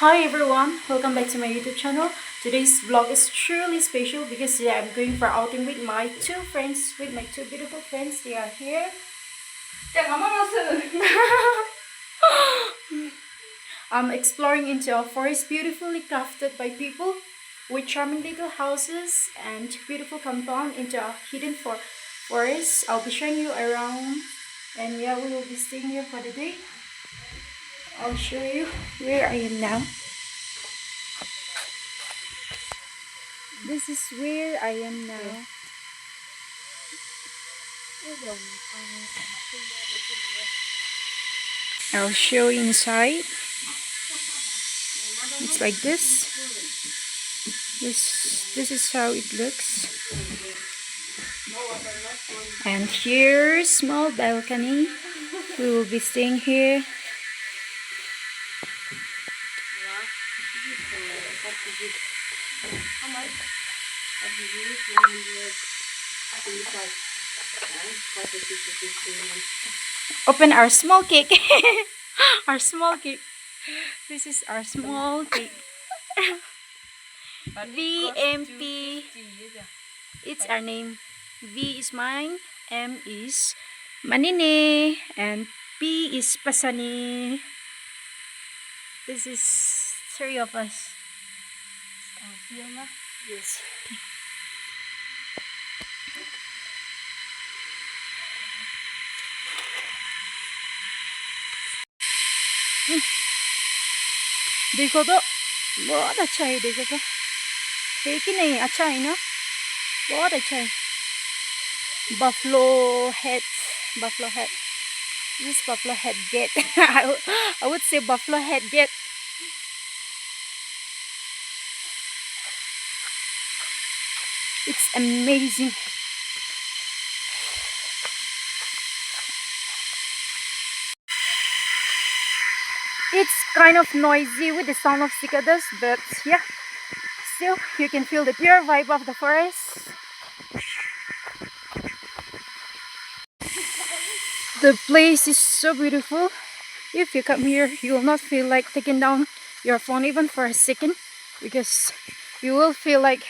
Hi everyone, welcome back to my YouTube channel. Today's vlog is truly special because today I'm going for outing with my two friends, with my two beautiful friends. They are here. I'm exploring into a forest beautifully crafted by people with charming little houses and beautiful compound into a hidden forest. I'll be showing you around, and yeah, we will be staying here for the day. I'll show you where I am now. This is where I am now. I'll show you inside. It's like this. This is how it looks. And here's small balcony. We will be staying here. Open our small cake. Our small cake. This is our small cake. VMP. It's our name. V is mine, M is Manine, and P is Pasani. This is three of us. Yes. देखो तो बहुत अच्छा है. देखो तो है कि नहीं? अच्छा है ना? बहुत अच्छा है. Buffalo head. This buffalo head gate. I would say buffalo head gate. It's amazing. It's kind of noisy with the sound of cicadas, but yeah, still you can feel the pure vibe of the forest. The place is so beautiful. If you come here, you will not feel like taking down your phone even for a second, because you will feel like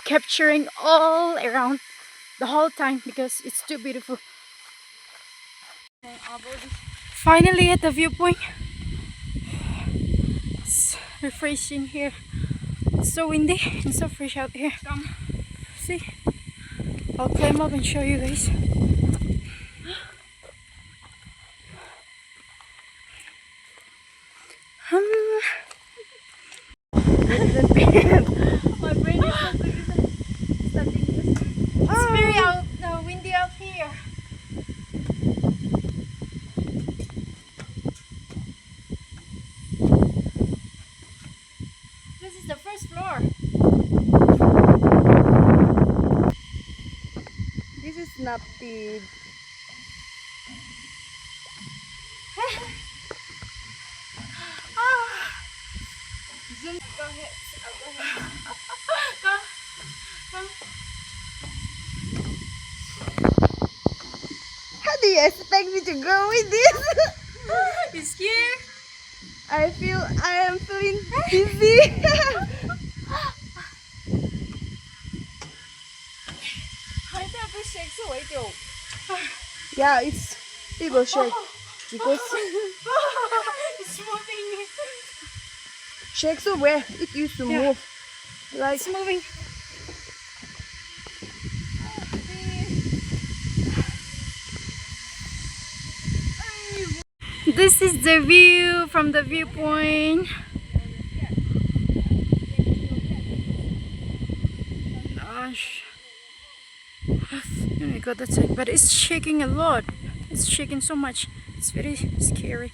capturing all around the whole time because it's too beautiful. Finally at the viewpoint. It's refreshing here. It's so windy and so fresh out here. See? I'll climb up and show you guys. My brain is not thinking. It's very windy out here. This is the first floor. This is not the Zoom. Go ahead. Go ahead. Come. Come. How do you expect me to go with this? You scared? I am feeling dizzy. Yeah, it will shake because It's moving. shake so where it used to move. Like It's moving. This is the view from the viewpoint. Gosh. Oh my god, that's it. But it's shaking a lot. It's shaking so much. It's very scary.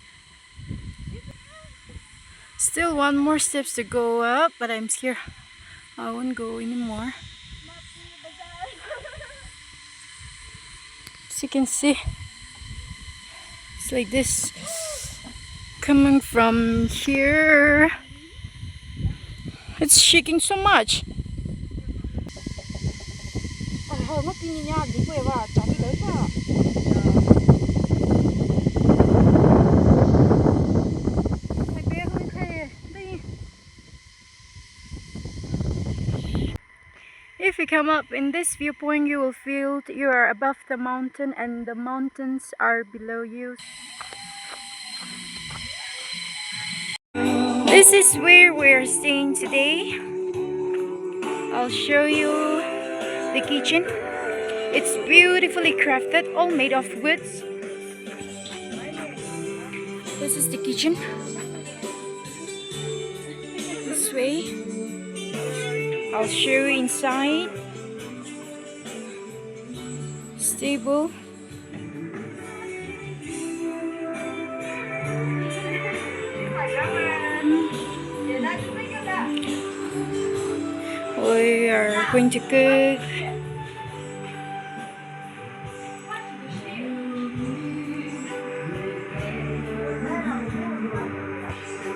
Still one more steps to go up, but I'm scared. I won't go anymore. As you can see, it's like this. Coming from here, it's shaking so much. you come up in this viewpoint, you will feel you are above the mountain and the mountains are below you. This is where we're staying today. I'll show you the kitchen. It's beautifully crafted, all made of woods. This is the kitchen. This way. I'll show you inside. Stable. We are going to cook.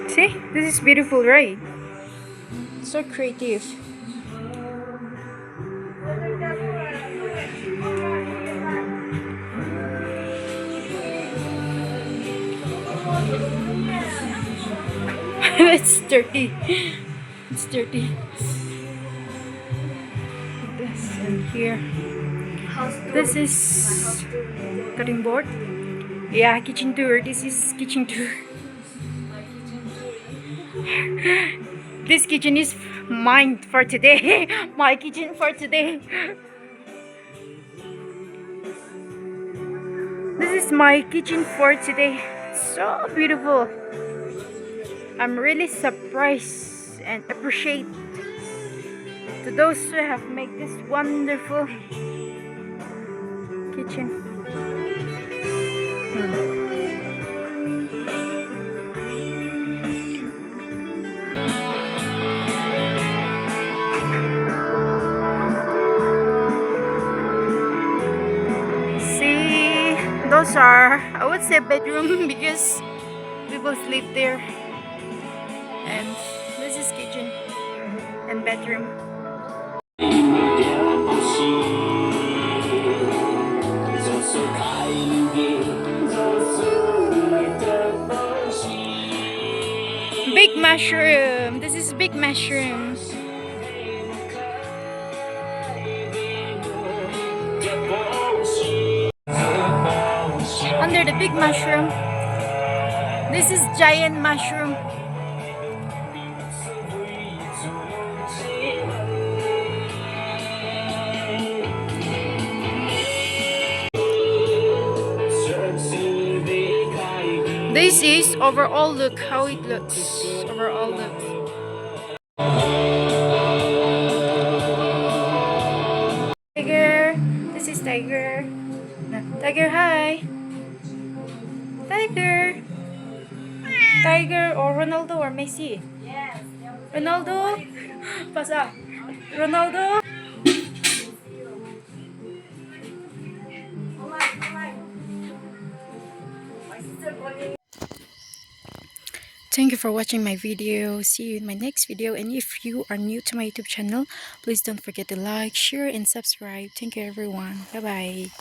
See, this is beautiful, right? So creative. It's dirty. It's dirty. This and here. This is cutting board. Yeah, kitchen tour. This is kitchen tour. This kitchen is mine for today. My kitchen for today. This is my kitchen for today. So beautiful. I'm really surprised and appreciate to those who have made this wonderful kitchen. See, those are, I would say, bedroom because people sleep there. And this is kitchen and bedroom. Big mushroom. This is big mushrooms. Under the big mushroom, this is giant mushroom. This is overall look how it looks. Overall look. Tiger. This is Tiger. Tiger, hi. Tiger. Tiger or Ronaldo or Messi? Yes. Ronaldo. Pasa. Ronaldo. Thank you for watching my video. See you in my next video. And if you are new to my YouTube channel, please don't forget to like, share, and subscribe. Thank you, everyone. Bye-bye.